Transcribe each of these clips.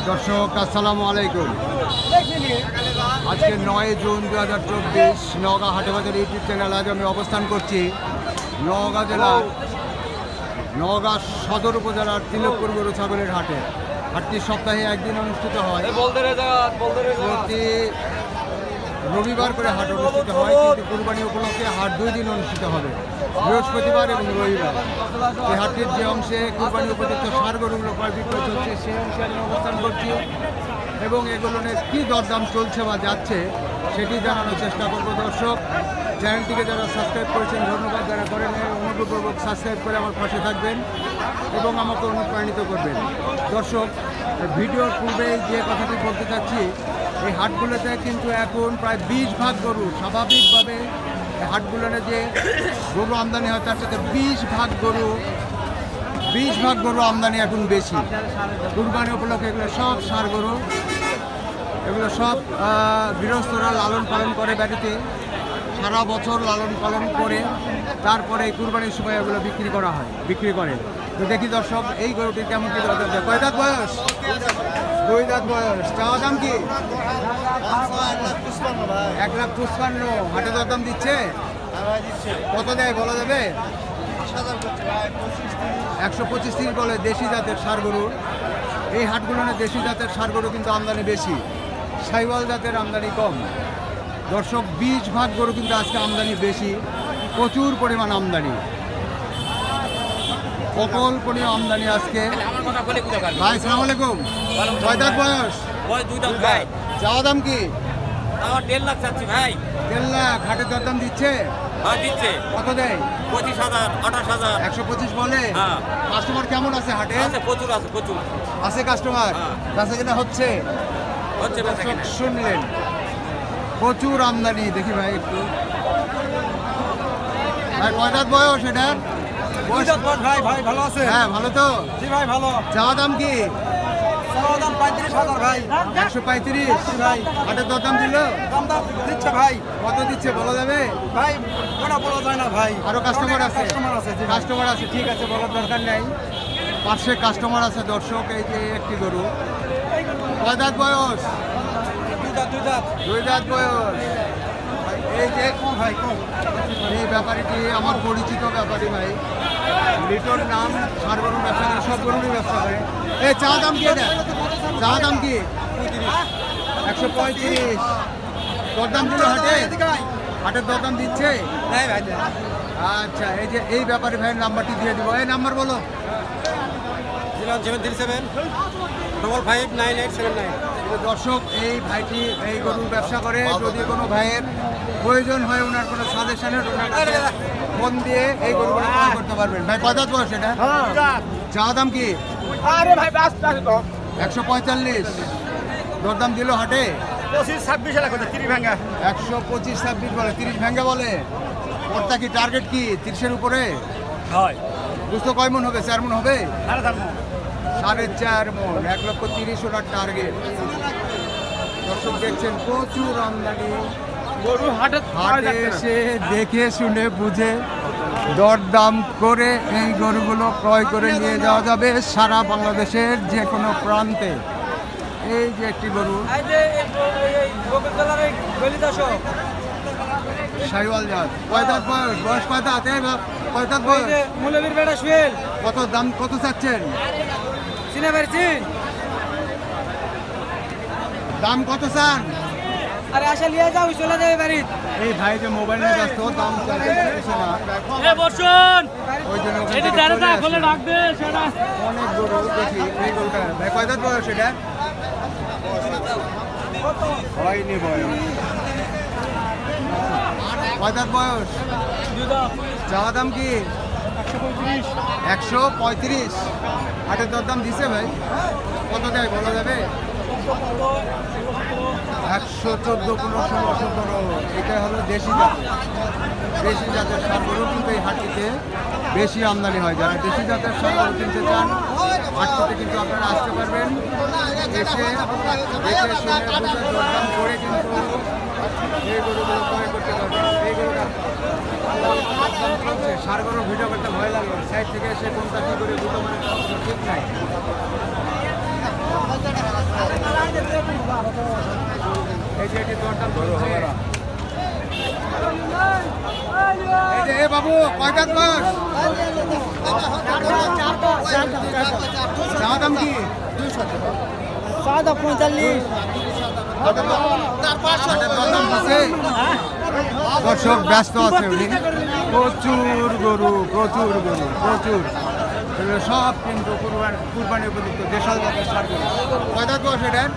দর্শক আসসালামু আলাইকুম। আজকে 9 June 2024 Naogaon Hatebazar YouTube channel. আজ আমি অবস্থান করছি নওগাঁ জেলার নওগাঁ সদর উপজেলার তিলকপুর গরু ছাগলের হাটে। হাটটি সপ্তাহে একদিন অনুষ্ঠিত হয়, প্রতি রবিবার করে হাট অনুষ্ঠিত হয়, কিন্তু কুরবানি উপলক্ষে হাট 2 দিন অনুষ্ঠিত হবে, বৃহস্পতিবার এবং রবিবার। এই হাটটির যে অংশে কুরবানি উপযুক্ত ষাঁড় গরুগুলো ক্রয় বিক্রয় চলছে সেই অংশে আমি অবস্থান করছি এবং এগুলোর কী দরদাম চলছে বা যাচ্ছে সেটি জানানোর চেষ্টা করব। দর্শক, চ্যানেলটিকে যারা সাবস্ক্রাইব করেছেন ধন্যবাদ, যারা করেন অনুগ্রহপূর্বক সাবস্ক্রাইব করে আমার পাশে থাকবেন এবং আমাকে অনুপ্রাণিত করবেন। দর্শক, ভিডিওর পূর্বে যে কথাটি বলতে চাচ্ছি, এই হাটগুলোতে কিন্তু এখন প্রায় 20 ভাগ গরু, স্বাভাবিকভাবে হাটগুলোতে যে গরু আমদানি হয় তার সাথে 20 ভাগ গরু আমদানি এখন বেশি। কুরবানি উপলক্ষে এগুলো সব ষাঁড় গরু, এগুলো সব গৃহস্থরা লালন পালন করে বাড়িতে, সারা বছর লালন পালন করে তারপরে কুরবানির সময় এগুলো বিক্রি করে। তো দেখি দর্শক, এই গরুটি কেমন কি দরদাম দেয়। কয় দাঁত বয়স? 2 দাঁত বয়স। চাওয়া দাম কি? 1,55,000। হাটে দরদাম দিচ্ছে? কত দেয় বলা যাবে? 125-30 বলে। দেশি জাতের ষাঁড় গরু, এই হাটগুলোতে দেশি জাতের ষাঁড় গরু কিন্তু আমদানি বেশি, সাইওয়াল জাতের আমদানি কম। দর্শক, 20 ভাগ গরু কিন্তু আজকে আমদানি বেশি, প্রচুর পরিমাণ আমদানি, অকল্পনীয় আমদানি আজকে। ভাই সালাম আলাইকুম। কয় দাঁত বয়স? 2 দাঁত ভাই। চাওয়া দাম কি? 1.5 লাখ চাচ্ছি ভাই। 1.5 লাখ। হাটের দরদাম দিচ্ছে? হ্যাঁ দিচ্ছে। কত দেয়? 25,000, 28,000। 125 বলে। হ্যাঁ। কাস্টমার কেমন আছে হাটে? প্রচুর আছে কাস্টমার। কাছে কিনা হচ্ছে? শুনলেন, প্রচুর আমদানি। দেখি ভাই একটু, ভাই কয় দাঁত বয়স এটার? ভাই ভালো আছে? হ্যাঁ ভালো তো। জি ভাই ভালো। চাওয়া দাম কি? চাওয়া দাম 35,000 ভাই। 135 ভাই। হাটের দরদাম দিল? দাম দিচ্ছে ভাই। কত দিচ্ছে বলা যাবে? ভাই ওটা বলা যায় না ভাই। আরো কাস্টমার আছে? জি ভাই। কাস্টমার আছে, ঠিক আছে, বলার দরকার নেই। পাশে কাস্টমার আছে। দর্শক, এই যে একটি গরু। কয় দাঁত বয়স? 2 দাঁত বয়স। এই যে ভাই এই ব্যাপারীটি আমার পরিচিত ব্যাপারী ভাই, লিটন নাম। ষাঁড় গরুর ব্যবসা করে, সব গরুরই ব্যবসা করে। এই চা দাম কি এটা? চা দাম কি? 135। দরদাম দিল হাটে? হাটের দরদাম দিচ্ছে? আচ্ছা, এই যে এই ব্যাপারী ভাইয়ের নাম্বারটি দিয়ে দিব। এই নাম্বার বলো। 0737559879। দর্শক, এই ভাইটি এই গরুর ব্যবসা করে। যদি কোনো ভাইয়ের প্রয়োজন হয়, ওনার কোনো সাজেশনের, ওনার কাছে ফোন দিয়ে এই গরুগুলো ক্রয় করতে পারবেন। ভাই কয় দাঁত বয়স এটা? চা দাম কি? 145। দরদাম দিল হাটে? 25-26 ভাঙা। 125-26 বলে। 30 ভাঙ্গা বলে। ওরটা কি টার্গেট কি 30-এর উপরে? বুঝতো কয় মন হবে? 4 মন হবে? 4.5 মন। 1,30,000 ওনার টার্গেট। দর্শক দেখছেন, প্রচুর আমদানি। গরু হাটে এসে দেখে শুনে বুঝে দরদাম করে এই গরুগুলো ক্রয় করে নিয়ে যাওয়া যাবে সারা বাংলাদেশের যে কোনো প্রান্তে। এই যে একটি গরু, সাইওয়াল জাত। কয় দাঁত বয়স? বয়স কয় দাঁত? কয় দাঁত বয়স? কত দাম? কত চাচ্ছেন? দাম কত চান? আরে আসা লিয়ে যাও, চলে যাবে বাড়ি। এই ভাই যে মোবাইল নিয়ে ব্যস্ত, দাম চাইছে না। ওই জন্য অনেক গরু দেখি। এই গরুটা ভাই কয় দাঁত বয়স এটা? হয়নি বয়স। কয় দাঁত বয়স? চাওয়া দাম কি? 135। হাটের দরদাম দিছে ভাই? কত দেয় বলা যাবে? 114, 15, 17। এটা হলো দেশি জাতের। দেশি জাতের ষাঁড় গরু কিন্তু এই হাটটিতে বেশি আমদানি হয়। যারা দেশি জাতের ষাঁড় গরু কিনতে চান, হাটটিতে কিন্তু আপনারা আসতে পারবেন। এসে দেখে শুনে বুঝে দরদাম করে কিন্তু এই গরুগুলো ক্রয় করতে পারবেন। এই গরুটা ষাঁড় গরুর ভিডিও করতে ভয় লাগলো, সাইড থেকে এসে কোনটা কী করে দুটো মানে ঠিক নাই। বেশি এটি দরদাম চলছে। এই যে এ বাবু কয়টা বয়স? চা দাম কি? 45 দর্শক ব্যস্ত আছে উনি, প্রচুর গরু এগুলো সব কিন্তু কুরবানি উপযুক্ত দেশাল জাতের ষাঁড় গরু। কয়টা বয়স এটার?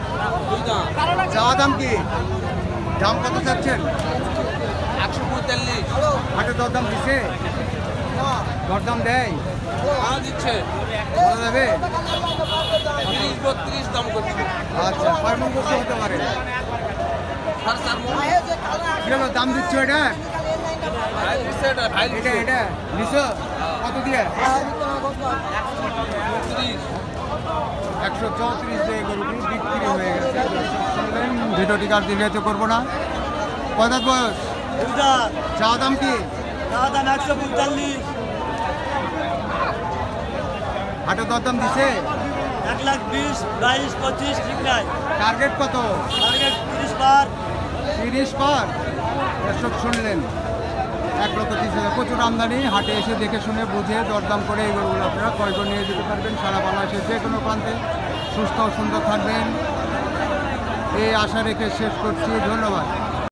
চা দাম কি? দাম কত চাচ্ছেন? 145 হাটের দরদাম দিচ্ছে? দরদাম দেয়? দিচ্ছে বলা যাবে? 30-32 দাম করছে আচ্ছা, কয় মন গোস্ত হতে পারে? কি হলো, দাম দিচ্ছ এটা? এটা নিছ কত দিয়ে? 134 দিয়ে গরুটি বিক্রি হয়ে গেছে। ভিডিওটি কার দীর্ঘায়িত করবো না। কয়টা বয়স? চা দাম কি? 145 হাটের দরদাম দিছে? 120 22 25 ঠিক নাই টার্গেট কত? টার্গেট 30 পার 30 পার। দর্শক শুনলেন, 1,30,000। প্রচুর আমদানি। হাটে এসে দেখে শুনে বুঝে দরদাম করে এই গরুগুলো আপনারা ক্রয় করে নিয়ে যেতে পারবেন সারা বাংলাদেশের যে কোনো প্রান্তে। সুস্থ ও সুন্দর থাকবেন এই আশা রেখে শেষ করছি। ধন্যবাদ।